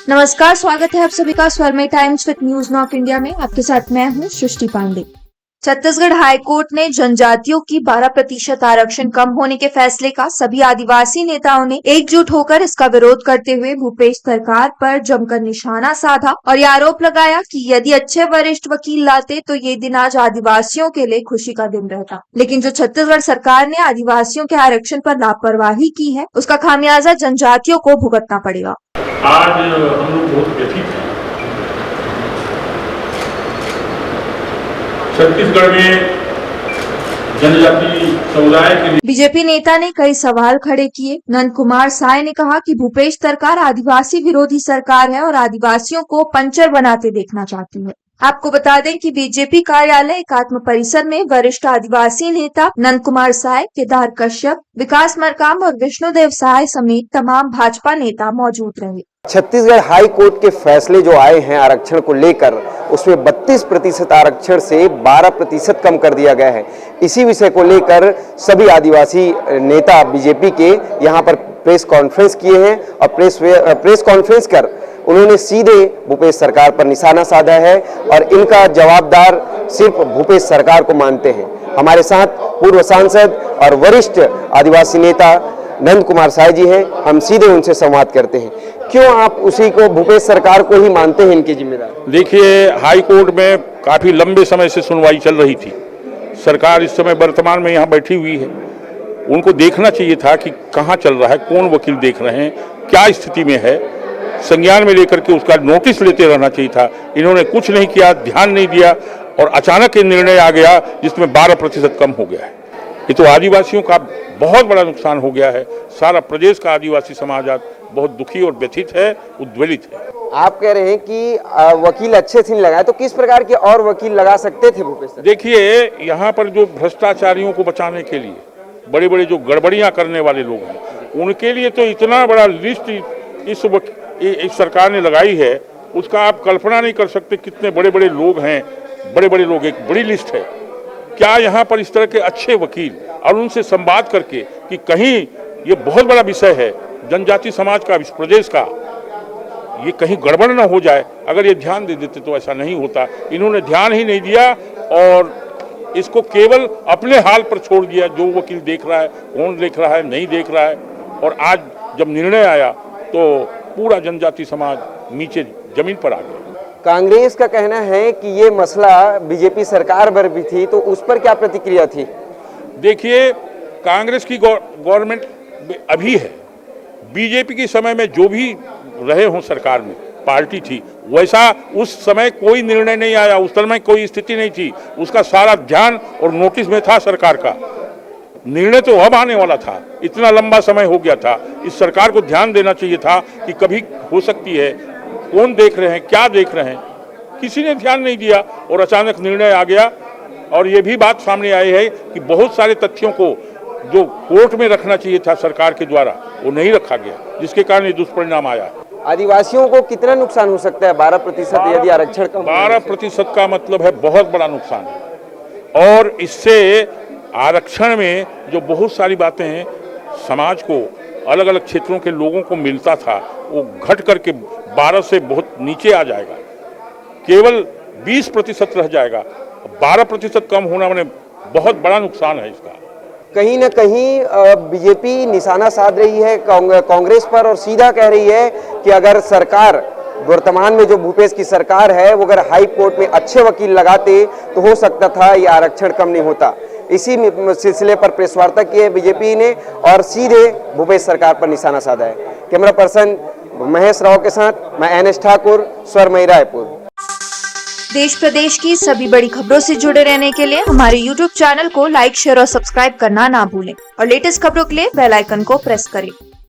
नमस्कार, स्वागत है आप सभी का स्वरमय times with news knock India में। आपके साथ मैं हूं सृष्टि पांडे। छत्तीसगढ़ हाईकोर्ट ने जनजातियों की 12% आरक्षण कम होने के फैसले का सभी आदिवासी नेताओं ने एकजुट होकर इसका विरोध करते हुए भूपेश सरकार पर जमकर निशाना साधा और ये आरोप लगाया कि यदि अच्छे वरिष्ठ वकील लाते तो ये दिन आज आदिवासियों के लिए खुशी का दिन रहता। लेकिन जो छत्तीसगढ़ सरकार ने आदिवासियों के आरक्षण पर लापरवाही की है, उसका खामियाजा जनजातियों को भुगतना पड़ेगा। आज हम लोग बहुत व्यथित हैं। छत्तीसगढ़ में जनजाति समुदाय के लिए बीजेपी नेता ने कई सवाल खड़े किए। नंद कुमार साय ने कहा कि भूपेश सरकार आदिवासी विरोधी सरकार है और आदिवासियों को पंचर बनाते देखना चाहती है। आपको बता दें कि बीजेपी कार्यालय एकात्म परिसर में वरिष्ठ आदिवासी नेता नंद कुमार साय, केदार कश्यप, विकास मरकाम और विष्णुदेव साय समेत तमाम भाजपा नेता मौजूद रहे। छत्तीसगढ़ हाई कोर्ट के फैसले जो आए हैं आरक्षण को लेकर, उसमें 32% आरक्षण से 12% कम कर दिया गया है। इसी विषय को लेकर सभी आदिवासी नेता बीजेपी के यहाँ पर प्रेस कॉन्फ्रेंस किए हैं और प्रेस कॉन्फ्रेंस कर उन्होंने सीधे भूपेश सरकार पर निशाना साधा है और इनका जवाबदार सिर्फ भूपेश सरकार को मानते हैं। हमारे साथ पूर्व सांसद और वरिष्ठ आदिवासी नेता नंद कुमार साय जी हैं। हम सीधे उनसे संवाद करते हैं। क्यों आप उसी को, भूपेश सरकार को ही मानते हैं इनकी जिम्मेदार? देखिए, हाई कोर्ट में काफी लंबे समय से सुनवाई चल रही थी। सरकार इस समय वर्तमान में यहाँ बैठी हुई है। उनको देखना चाहिए था कि कहाँ चल रहा है, कौन वकील देख रहे हैं, क्या स्थिति में है, संज्ञान में लेकर के उसका नोटिस लेते रहना चाहिए था। इन्होंने कुछ नहीं किया, ध्यान नहीं दिया और अचानक ये निर्णय आ गया जिसमें 12% कम हो गया है। ये तो आदिवासियों का बहुत बड़ा नुकसान हो गया है। सारा प्रदेश का आदिवासी समाज आज बहुत दुखी और व्यथित है, उद्वेलित है। आप कह रहे हैं कि वकील अच्छे से नहीं लगाए, तो किस प्रकार के और वकील लगा सकते थे भूपेश सरकार? देखिए, यहाँ पर जो भ्रष्टाचारियों को बचाने के लिए बड़े बड़े जो गड़बड़ियाँ करने वाले लोग हैं, उनके लिए तो इतना बड़ा लिस्ट इस सरकार ने लगाई है, उसका आप कल्पना नहीं कर सकते कितने बड़े बड़े लोग हैं। बड़े बड़े लोग, एक बड़ी लिस्ट है। क्या यहाँ पर इस तरह के अच्छे वकील और उनसे संवाद करके कि कहीं ये बहुत बड़ा विषय है जनजाति समाज का, इस प्रदेश का, ये कहीं गड़बड़ ना हो जाए, अगर ये ध्यान दे देते तो ऐसा नहीं होता। इन्होंने ध्यान ही नहीं दिया और इसको केवल अपने हाल पर छोड़ दिया। जो वकील देख रहा है, कौन देख रहा है, नहीं देख रहा है। और आज जब निर्णय आया तो पूरा जनजाति समाज नीचे जमीन पर आ गया। कांग्रेस का कहना है कि ये मसला बीजेपी सरकार पर भी थी, तो उस पर क्या प्रतिक्रिया थी? देखिए, कांग्रेस की गवर्नमेंट अभी है। बीजेपी के समय में जो भी रहे हों सरकार में, पार्टी थी, वैसा उस समय कोई निर्णय नहीं आया, उस समय कोई स्थिति नहीं थी। उसका सारा ध्यान और नोटिस में था सरकार का। निर्णय तो अब आने वाला था, इतना लंबा समय हो गया था। इस सरकार को ध्यान देना चाहिए था कि कभी हो सकती है, कौन देख रहे हैं, क्या देख रहे हैं, किसी ने ध्यान नहीं दिया और अचानक निर्णय आ गया। और ये भी बात सामने आई है कि बहुत सारे तथ्यों को जो कोर्ट में रखना चाहिए था सरकार के द्वारा, वो नहीं रखा गया, जिसके कारण ये दुष्परिणाम आया। आदिवासियों को कितना नुकसान हो सकता है 12% यदि आरक्षण कम? 12% का मतलब है बहुत बड़ा नुकसान है। और इससे आरक्षण में जो बहुत सारी बातें हैं, समाज को, अलग अलग क्षेत्रों के लोगों को मिलता था, वो घट करके 12 से बहुत नीचे आ जाएगा, केवल 20% रह जाएगा। 12% कम होना मैंने बहुत बड़ा नुकसान है इसका। कहीं न कहीं बीजेपी निशाना साध रही है कांग्रेस पर और सीधा कह रही है कि अगर सरकार, वर्तमान में जो भूपेश की सरकार है, वो अगर हाई कोर्ट में अच्छे वकील लगाते तो हो सकता था ये आरक्षण कम नहीं होता। इसी सिलसिले पर प्रेस वार्ता की है बीजेपी ने और सीधे भूपेश सरकार पर निशाना साधा है। कैमरा पर्सन महेश राव के साथ मैं NS ठाकुर, स्वरमय रायपुर। देश प्रदेश की सभी बड़ी खबरों से जुड़े रहने के लिए हमारे YouTube चैनल को लाइक, शेयर और सब्सक्राइब करना ना भूलें और लेटेस्ट खबरों के लिए बेल आइकन को प्रेस करें।